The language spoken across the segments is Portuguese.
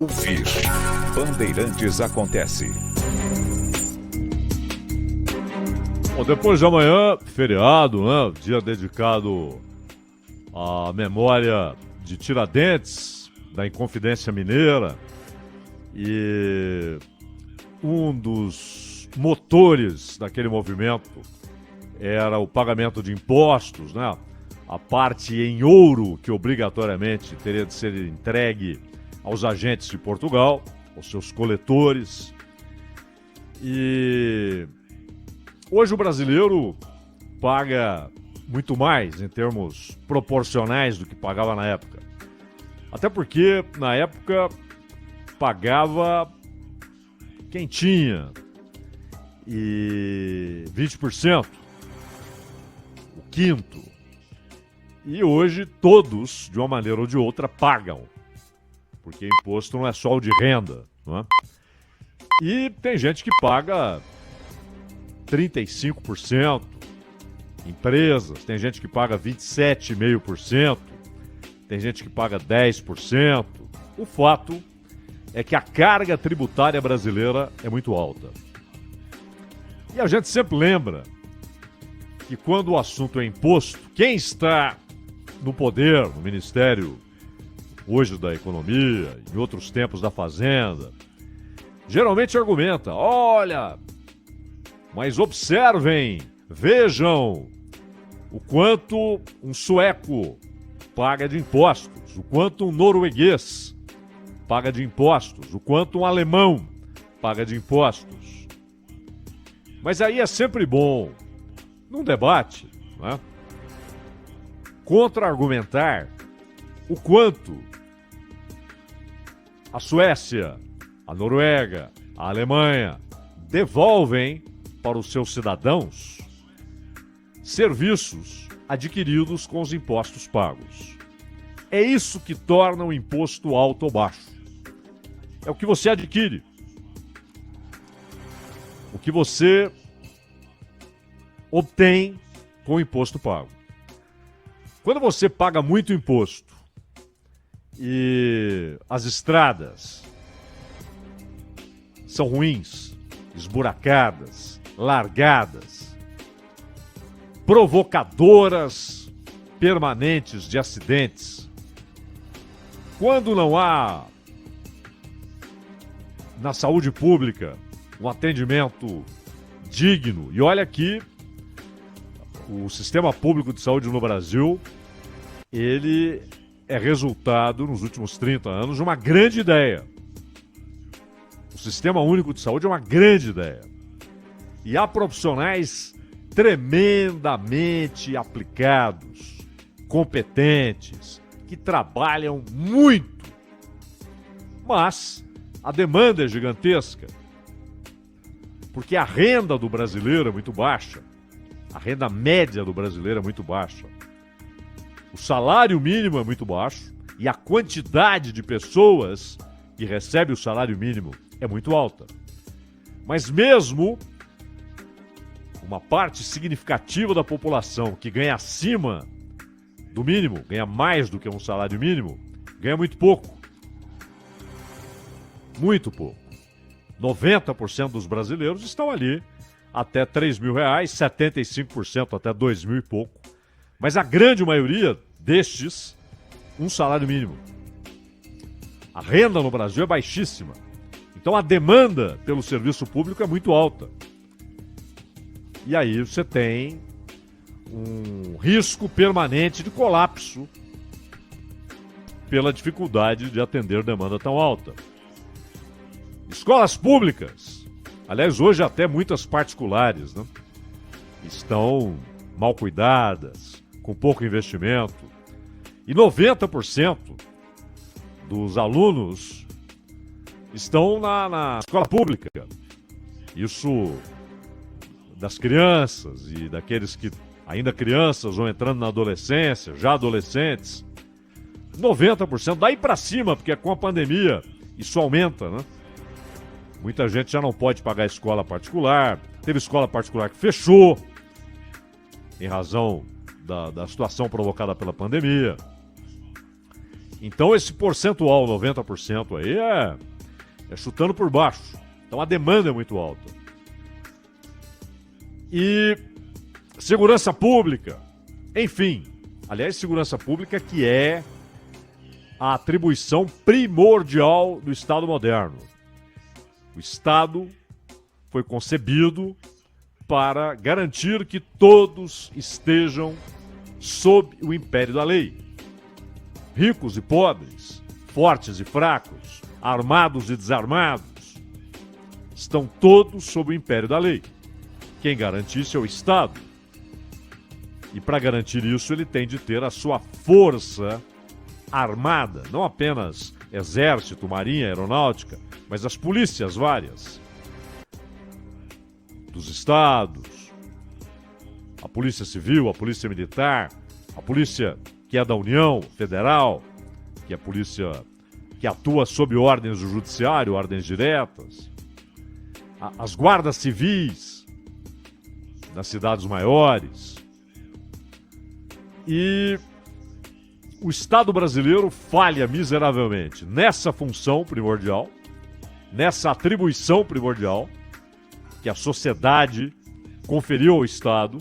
Ouvir Bandeirantes acontece. Bom, depois de amanhã, feriado, né? Dia dedicado à memória de Tiradentes, da Inconfidência Mineira. E um dos motores daquele movimento era o pagamento de impostos, né? A parte em ouro que obrigatoriamente teria de ser entregue aos agentes de Portugal, aos seus coletores. E hoje o brasileiro paga muito mais em termos proporcionais do que pagava na época. Até porque, na época, pagava quem tinha. E 20%, o quinto. E hoje todos, de uma maneira ou de outra, pagam. Porque imposto não é só o de renda, não é? E tem gente que paga 35%, empresas, tem gente que paga 27,5%, tem gente que paga 10%. O fato é que a carga tributária brasileira é muito alta. E a gente sempre lembra que quando o assunto é imposto, quem está no poder, no Ministério hoje da Economia, em outros tempos da Fazenda, geralmente argumenta: olha, mas observem, vejam o quanto um sueco paga de impostos, o quanto um norueguês paga de impostos, o quanto um alemão paga de impostos. Mas aí é sempre bom, num debate, né, contra-argumentar o quanto a Suécia, a Noruega, a Alemanha devolvem para os seus cidadãos serviços adquiridos com os impostos pagos. É isso que torna o imposto alto ou baixo. É o que você adquire. O que você obtém com o imposto pago. Quando você paga muito imposto e as estradas são ruins, esburacadas, largadas, provocadoras permanentes de acidentes, quando não há na saúde pública um atendimento digno, e olha aqui, o sistema público de saúde no Brasil, ele é resultado, nos últimos 30 anos, de uma grande ideia. O Sistema Único de Saúde é uma grande ideia. E há profissionais tremendamente aplicados, competentes, que trabalham muito. Mas a demanda é gigantesca. Porque a renda do brasileiro é muito baixa. A renda média do brasileiro é muito baixa. O salário mínimo é muito baixo e a quantidade de pessoas que recebe o salário mínimo é muito alta. Mas mesmo uma parte significativa da população que ganha acima do mínimo, ganha mais do que um salário mínimo, ganha muito pouco. Muito pouco. 90% dos brasileiros estão ali até R$3.000, 75% até 2.000 e pouco. Mas a grande maioria destes, um salário mínimo. A renda no Brasil é baixíssima. Então a demanda pelo serviço público é muito alta. E aí você tem um risco permanente de colapso pela dificuldade de atender demanda tão alta. Escolas públicas, aliás, hoje até muitas particulares, né, estão mal cuidadas, com pouco investimento. E 90% dos alunos estão na escola pública. Isso das crianças e daqueles que ainda crianças ou entrando na adolescência, já adolescentes. 90%, daí para cima, porque com a pandemia isso aumenta, né? Muita gente já não pode pagar escola particular. Teve escola particular que fechou em razão da situação provocada pela pandemia. Então esse percentual, 90% aí, é chutando por baixo. Então a demanda é muito alta. E segurança pública, enfim. Aliás, segurança pública que é a atribuição primordial do Estado moderno. O Estado foi concebido para garantir que todos estejam sob o império da lei. Ricos e pobres, fortes e fracos, armados e desarmados, estão todos sob o império da lei. Quem garante isso é o Estado. E para garantir isso, ele tem de ter a sua força armada, não apenas exército, marinha, aeronáutica, mas as polícias várias dos estados, a polícia civil, a polícia militar, a polícia que é da União Federal, que é a polícia que atua sob ordens do judiciário, ordens diretas, as guardas civis nas cidades maiores. E o Estado brasileiro falha miseravelmente nessa função primordial, nessa atribuição primordial que a sociedade conferiu ao Estado,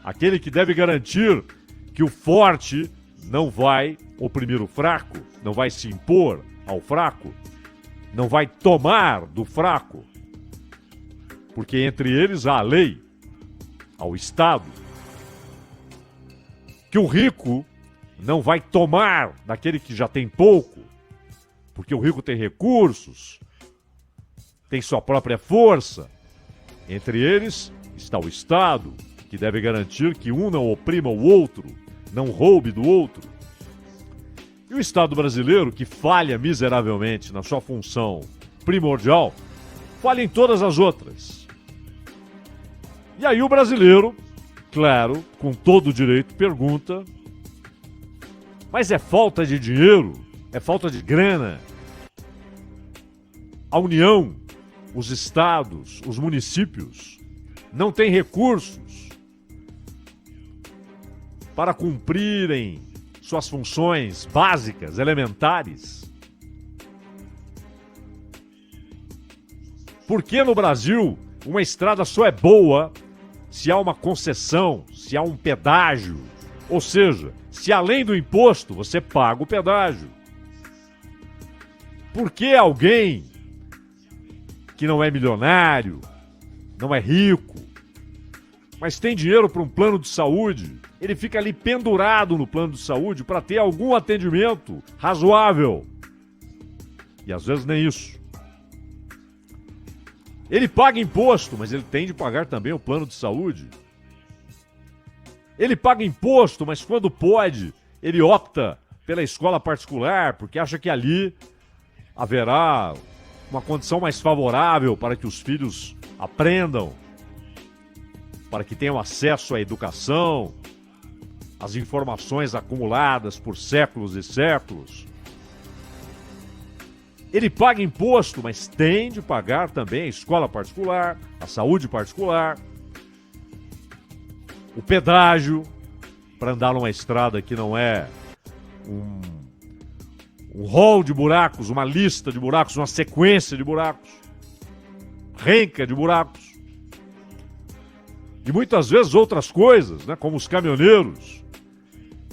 aquele que deve garantir que o forte não vai oprimir o fraco, não vai se impor ao fraco, não vai tomar do fraco, porque entre eles há a lei, ao Estado, que o rico não vai tomar daquele que já tem pouco, porque o rico tem recursos, tem sua própria força. Entre eles está o Estado, que deve garantir que um não oprima o outro, não roube do outro. E o Estado brasileiro, que falha miseravelmente na sua função primordial, falha em todas as outras. E aí o brasileiro, claro, com todo o direito, pergunta: mas é falta de dinheiro? É falta de grana? A União, os estados, os municípios não têm recursos para cumprirem suas funções básicas, elementares? Por que no Brasil uma estrada só é boa se há uma concessão, se há um pedágio? Ou seja, se além do imposto você paga o pedágio. Por que alguém que não é milionário, não é rico, mas tem dinheiro para um plano de saúde, ele fica ali pendurado no plano de saúde para ter algum atendimento razoável? E às vezes nem isso. Ele paga imposto, mas ele tem de pagar também o plano de saúde. Ele paga imposto, mas quando pode, ele opta pela escola particular, porque acha que ali haverá uma condição mais favorável para que os filhos aprendam, para que tenham acesso à educação, às informações acumuladas por séculos e séculos. Ele paga imposto, mas tem de pagar também a escola particular, a saúde particular, o pedágio para andar numa estrada que não é um rol de buracos, uma lista de buracos, uma sequência de buracos, renca de buracos. E muitas vezes outras coisas, né, como os caminhoneiros,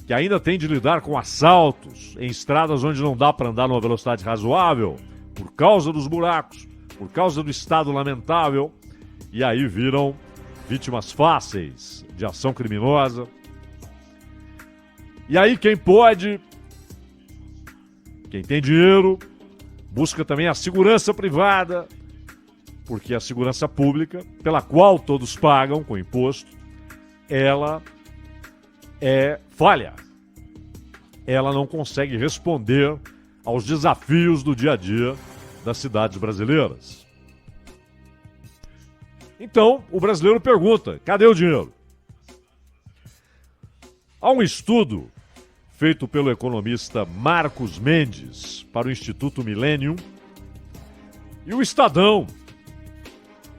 que ainda têm de lidar com assaltos em estradas onde não dá para andar numa velocidade razoável, por causa dos buracos, por causa do estado lamentável, e aí viram vítimas fáceis de ação criminosa. E aí quem pode, quem tem dinheiro, busca também a segurança privada, porque a segurança pública, pela qual todos pagam com imposto, ela é falha. Ela não consegue responder aos desafios do dia a dia das cidades brasileiras. Então, o brasileiro pergunta: cadê o dinheiro? Há um estudo feito pelo economista Marcos Mendes para o Instituto Millennium, e o Estadão,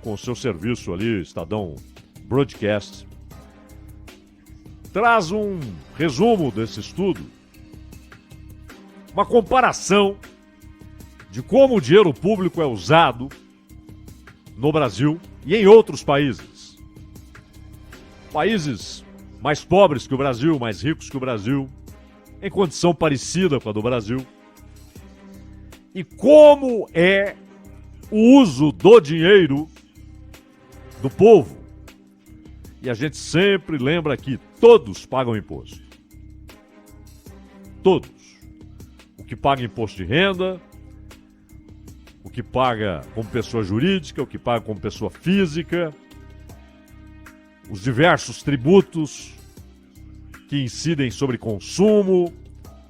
com o seu serviço ali, Estadão Broadcast, traz um resumo desse estudo, uma comparação de como o dinheiro público é usado no Brasil e em outros países. Países mais pobres que o Brasil, mais ricos que o Brasil, em condição parecida com a do Brasil. E como é o uso do dinheiro do povo. E a gente sempre lembra que todos pagam imposto. Todos. O que paga imposto de renda, o que paga como pessoa jurídica, o que paga como pessoa física, os diversos tributos que incidem sobre consumo,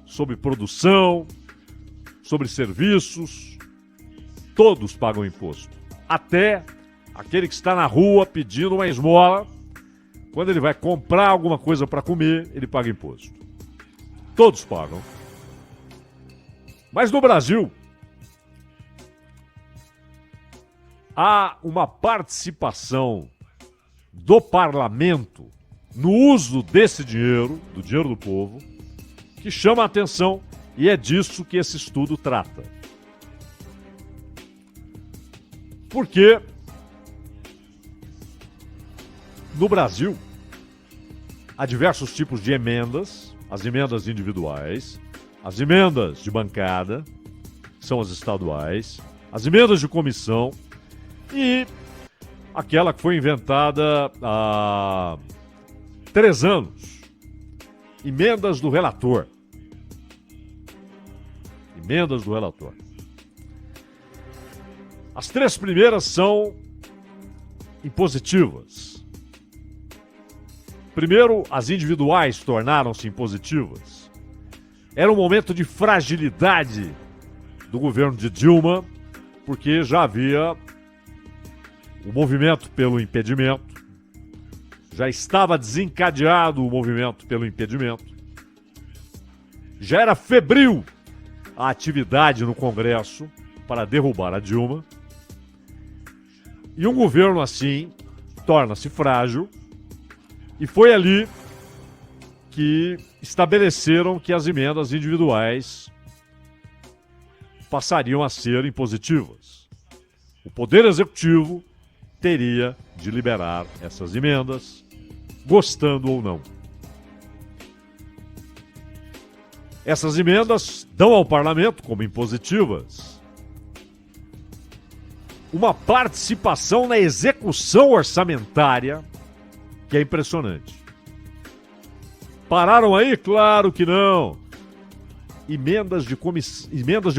sobre produção, sobre serviços, todos pagam imposto. Até aquele que está na rua pedindo uma esmola, quando ele vai comprar alguma coisa para comer, ele paga imposto. Todos pagam. Mas no Brasil, há uma participação do parlamento no uso desse dinheiro, do dinheiro do povo, que chama a atenção e é disso que esse estudo trata. Porque no Brasil há diversos tipos de emendas, as emendas individuais, as emendas de bancada, que são as estaduais, as emendas de comissão e aquela que foi inventada há 3 anos, emendas do relator. Emendas do relator. As 3 primeiras são impositivas. Primeiro, as individuais tornaram-se impositivas. Era um momento de fragilidade do governo de Dilma, porque já havia o movimento pelo impedimento, já estava desencadeado o movimento pelo impedimento, já era febril a atividade no Congresso para derrubar a Dilma, e um governo assim torna-se frágil, e foi ali que estabeleceram que as emendas individuais passariam a ser impositivas. O Poder Executivo teria de liberar essas emendas, gostando ou não. Essas emendas dão ao parlamento, como impositivas, uma participação na execução orçamentária que é impressionante. Pararam aí? Claro que não. Emendas de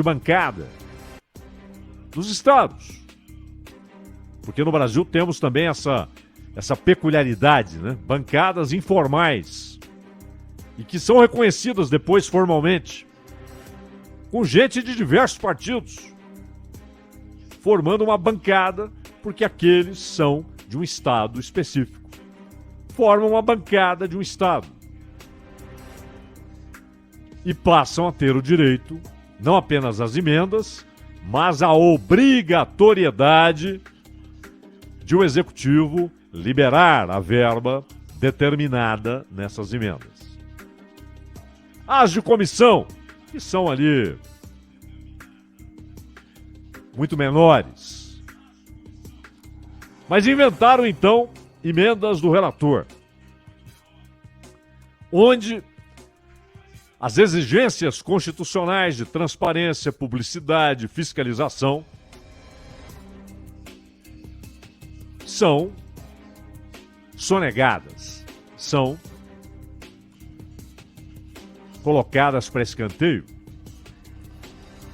bancada dos estados. Porque no Brasil temos também essa peculiaridade, né? Bancadas informais e que são reconhecidas depois formalmente, com gente de diversos partidos, formando uma bancada porque aqueles são de um estado específico. Formam uma bancada de um estado. E passam a ter o direito, não apenas às emendas, mas à obrigatoriedade de o executivo liberar a verba determinada nessas emendas. As de comissão, que são ali muito menores. Mas inventaram então emendas do relator, onde as exigências constitucionais de transparência, publicidade, fiscalização são sonegadas, são colocadas para escanteio.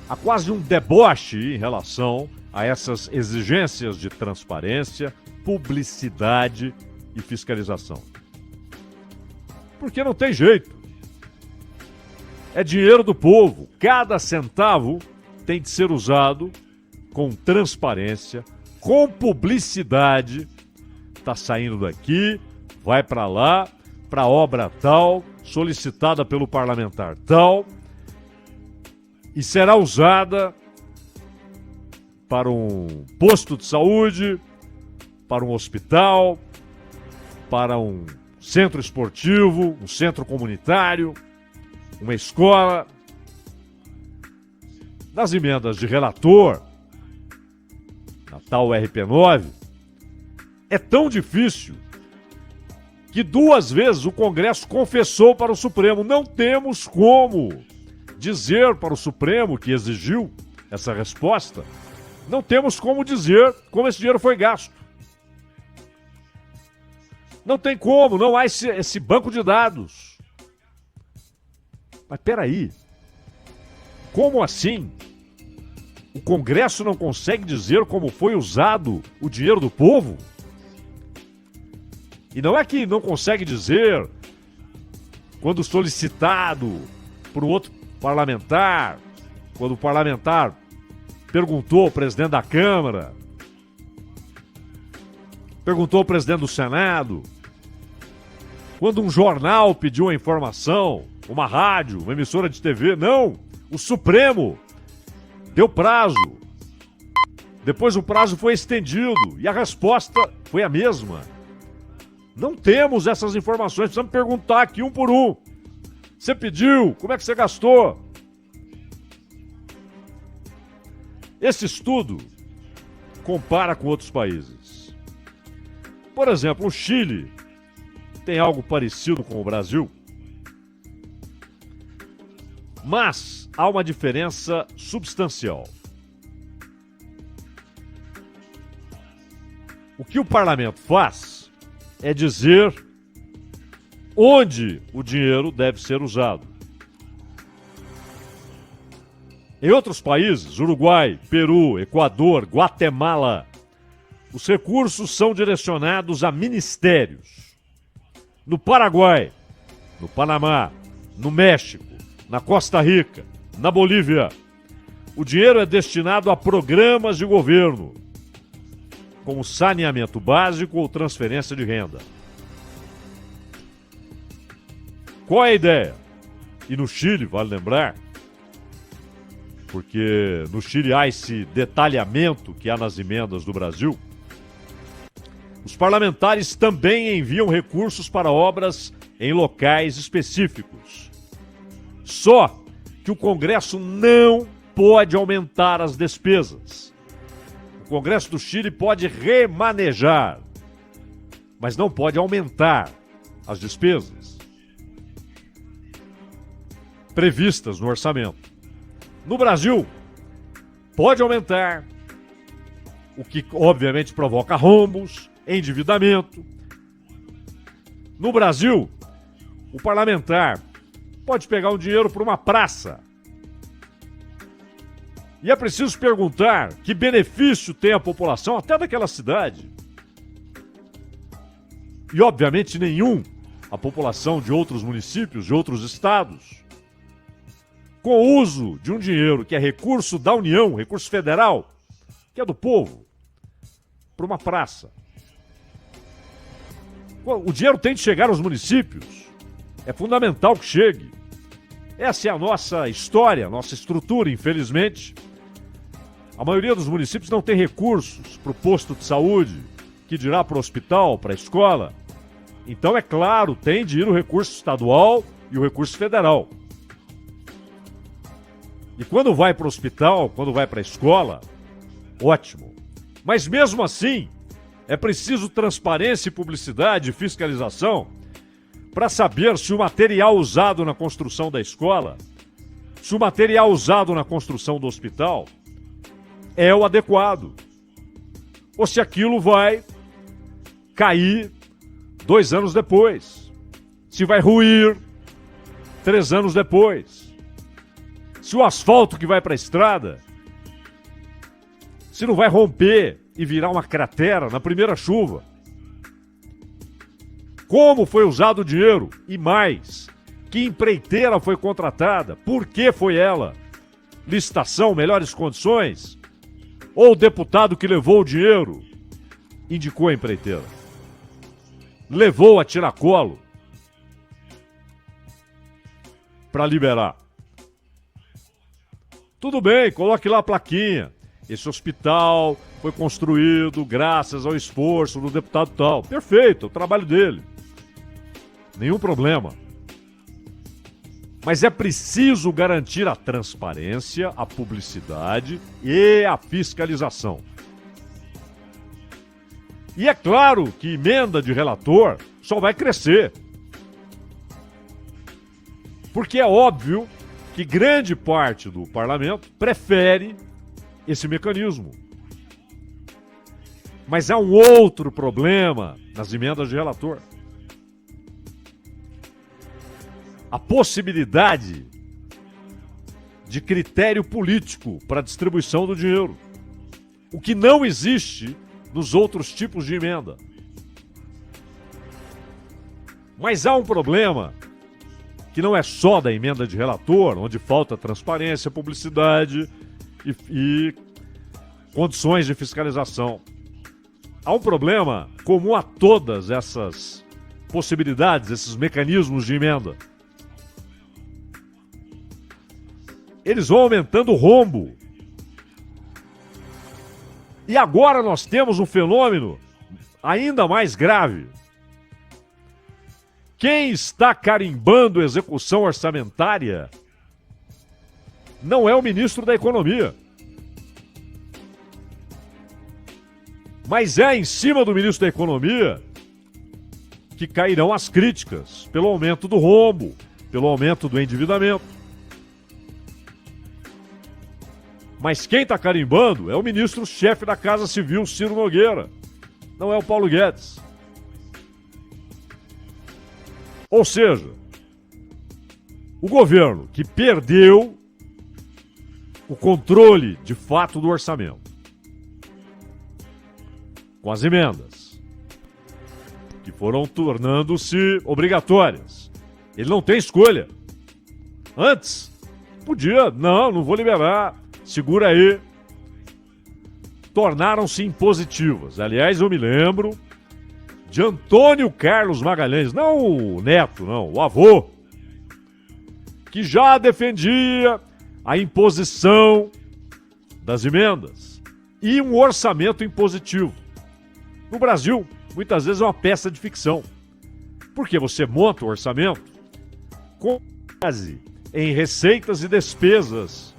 Há quase um deboche em relação a essas exigências de transparência, publicidade e fiscalização. Porque não tem jeito. É dinheiro do povo. Cada centavo tem de ser usado com transparência, com publicidade. Está saindo daqui, vai para lá, para obra tal, solicitada pelo parlamentar tal, e será usada para um posto de saúde, para um hospital, para um centro esportivo, um centro comunitário, uma escola. nas emendas de relator, na tal RP9, é tão difícil que 2 vezes o Congresso confessou para o Supremo: não temos como dizer para o Supremo, que exigiu essa resposta, não temos como dizer como esse dinheiro foi gasto. Não tem como, não há esse banco de dados. Mas peraí, como assim? O Congresso não consegue dizer como foi usado o dinheiro do povo? E não é que não consegue dizer quando solicitado por um outro parlamentar, quando o parlamentar perguntou ao presidente da Câmara, perguntou ao presidente do Senado, quando um jornal pediu a informação, uma rádio, uma emissora de TV, não, o Supremo deu prazo. Depois o prazo foi estendido e a resposta foi a mesma. Não temos essas informações, precisamos perguntar aqui um por um. Você pediu, como é que você gastou? Esse estudo compara com outros países. Por exemplo, o Chile tem algo parecido com o Brasil, mas há uma diferença substancial. O que o parlamento faz é dizer onde o dinheiro deve ser usado. Em outros países, Uruguai, Peru, Equador, Guatemala, os recursos são direcionados a ministérios. No Paraguai, no Panamá, no México, na Costa Rica, na Bolívia, o dinheiro é destinado a programas de governo, como saneamento básico ou transferência de renda. Qual é a ideia? E no Chile, vale lembrar, porque no Chile há esse detalhamento que há nas emendas do Brasil, os parlamentares também enviam recursos para obras em locais específicos. Só que o Congresso não pode aumentar as despesas. O Congresso do Chile pode remanejar, mas não pode aumentar as despesas previstas no orçamento. No Brasil, pode aumentar, o que obviamente provoca rombos, endividamento. No Brasil, o parlamentar pode pegar um dinheiro para uma praça. E é preciso perguntar que benefício tem a população até daquela cidade. E obviamente nenhum a população de outros municípios, de outros estados. Com o uso de um dinheiro que é recurso da União, recurso federal, que é do povo, para uma praça. O dinheiro tem de chegar aos municípios. É fundamental que chegue. Essa é a nossa história, nossa estrutura, infelizmente. A maioria dos municípios não tem recursos para o posto de saúde, que dirá para o hospital, para a escola. Então, é claro, tem de ir o recurso estadual e o recurso federal. E quando vai para o hospital, quando vai para a escola, ótimo. Mas mesmo assim, é preciso transparência e publicidade e fiscalização para saber se o material usado na construção da escola, se o material usado na construção do hospital é o adequado. Ou se aquilo vai cair 2 anos depois. Se vai ruir 3 anos depois. Se o asfalto que vai para a estrada, se não vai romper e virar uma cratera na primeira chuva. Como foi usado o dinheiro? E mais, que empreiteira foi contratada? Por que foi ela? Licitação, melhores condições? Ou o deputado que levou o dinheiro indicou a empreiteira? Levou a tiracolo para liberar. Tudo bem, coloque lá a plaquinha. Esse hospital foi construído graças ao esforço do deputado tal. Perfeito, é o trabalho dele. Nenhum problema. Mas é preciso garantir a transparência, a publicidade e a fiscalização. E é claro que emenda de relator só vai crescer. Porque é óbvio que grande parte do parlamento prefere esse mecanismo. Mas há um outro problema nas emendas de relator. A possibilidade de critério político para a distribuição do dinheiro. O que não existe nos outros tipos de emenda. Mas há um problema que não é só da emenda de relator, onde falta transparência, publicidade e condições de fiscalização. Há um problema comum a todas essas possibilidades, esses mecanismos de emenda. Eles vão aumentando o rombo. E agora nós temos um fenômeno ainda mais grave. Quem está carimbando execução orçamentária não é o ministro da Economia. Mas é em cima do ministro da Economia que cairão as críticas pelo aumento do rombo, pelo aumento do endividamento. Mas quem está carimbando é o ministro-chefe da Casa Civil, Ciro Nogueira. Não é o Paulo Guedes. Ou seja, o governo que perdeu o controle de fato do orçamento, com as emendas, que foram tornando-se obrigatórias. Ele não tem escolha. Antes, podia, não vou liberar, segura aí. Tornaram-se impositivas. Aliás, eu me lembro de Antônio Carlos Magalhães, não o neto, não, o avô, que já defendia a imposição das emendas e um orçamento impositivo. No Brasil, muitas vezes é uma peça de ficção, porque você monta o orçamento com base em receitas e despesas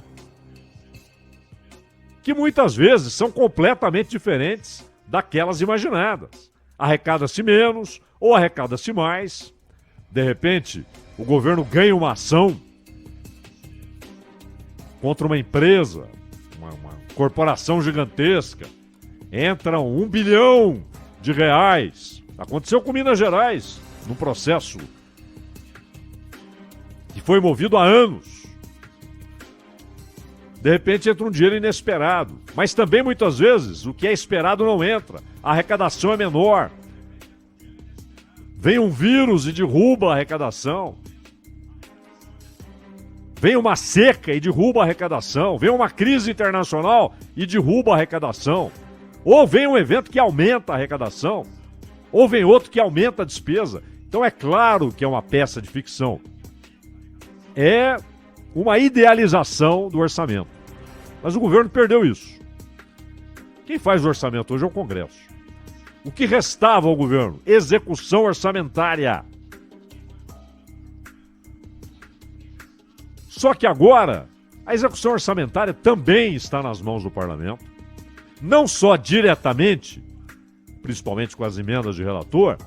que muitas vezes são completamente diferentes daquelas imaginadas. Arrecada-se menos ou arrecada-se mais. De repente, o governo ganha uma ação contra uma empresa, uma corporação gigantesca. Entram R$1 bilhão. Aconteceu com Minas Gerais, num processo que foi movido há anos. De repente entra um dinheiro inesperado. Mas também, muitas vezes, o que é esperado não entra. A arrecadação é menor. Vem um vírus e derruba a arrecadação. Vem uma seca e derruba a arrecadação. Vem uma crise internacional e derruba a arrecadação. Ou vem um evento que aumenta a arrecadação. Ou vem outro que aumenta a despesa. Então é claro que é uma peça de ficção. É uma idealização do orçamento. Mas o governo perdeu isso. Quem faz o orçamento hoje é o Congresso. O que restava ao governo? Execução orçamentária. Só que agora, a execução orçamentária também está nas mãos do parlamento. Não só diretamente, principalmente com as emendas de relator,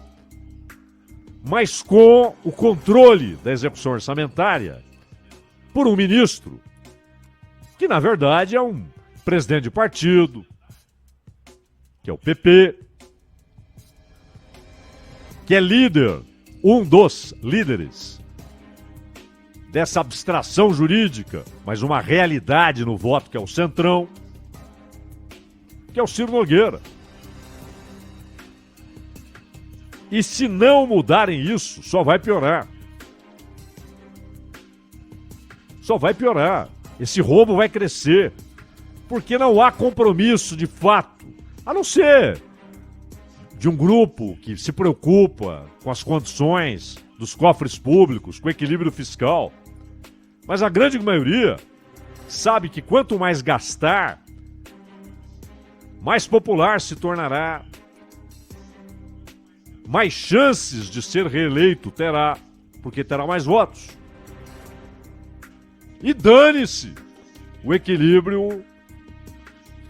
mas com o controle da execução orçamentária por um ministro, que na verdade é um presidente de partido, que é o PP, que é líder, um dos líderes dessa abstração jurídica, mas uma realidade no voto, que é o Centrão, que é o Ciro Nogueira. E se não mudarem isso, só vai piorar. Só vai piorar. Esse roubo vai crescer, porque não há compromisso de fato, a não ser de um grupo que se preocupa com as condições dos cofres públicos, com o equilíbrio fiscal. Mas a grande maioria sabe que quanto mais gastar, mais popular se tornará, mais chances de ser reeleito terá, porque terá mais votos. E dane-se o equilíbrio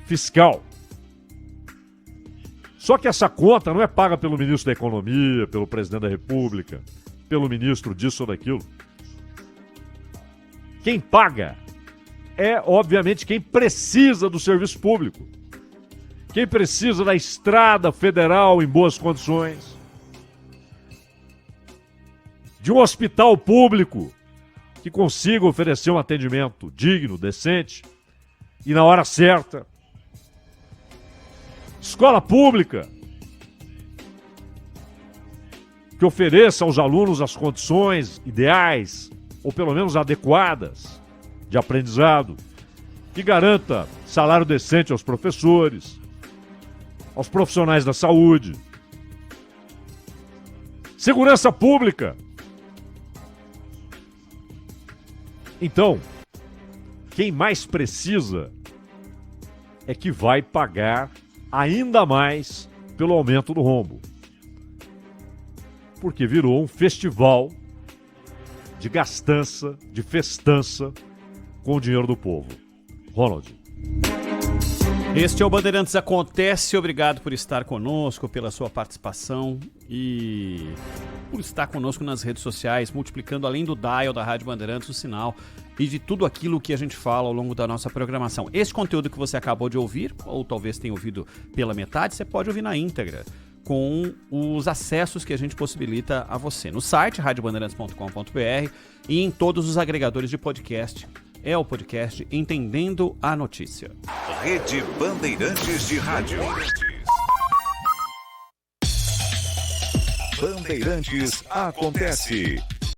fiscal. Só que essa conta não é paga pelo ministro da Economia, pelo presidente da República, pelo ministro disso ou daquilo. Quem paga é, obviamente, quem precisa do serviço público. Quem precisa da estrada federal em boas condições. De um hospital público que consiga oferecer um atendimento digno, decente e na hora certa. Escola pública que ofereça aos alunos as condições ideais, ou pelo menos adequadas, de aprendizado, que garanta salário decente aos professores, aos profissionais da saúde. Segurança pública. Então, quem mais precisa é que vai pagar ainda mais pelo aumento do rombo. Porque virou um festival de gastança, de festança com o dinheiro do povo. Ronald. Este é o Bandeirantes Acontece. Obrigado por estar conosco, pela sua participação e por estar conosco nas redes sociais, multiplicando além do dial da Rádio Bandeirantes o sinal e de tudo aquilo que a gente fala ao longo da nossa programação. Esse conteúdo que você acabou de ouvir, ou talvez tenha ouvido pela metade, você pode ouvir na íntegra, com os acessos que a gente possibilita a você no site radiobandeirantes.com.br e em todos os agregadores de podcast. É o podcast Entendendo a Notícia. Rede Bandeirantes de Rádio. Bandeirantes Acontece.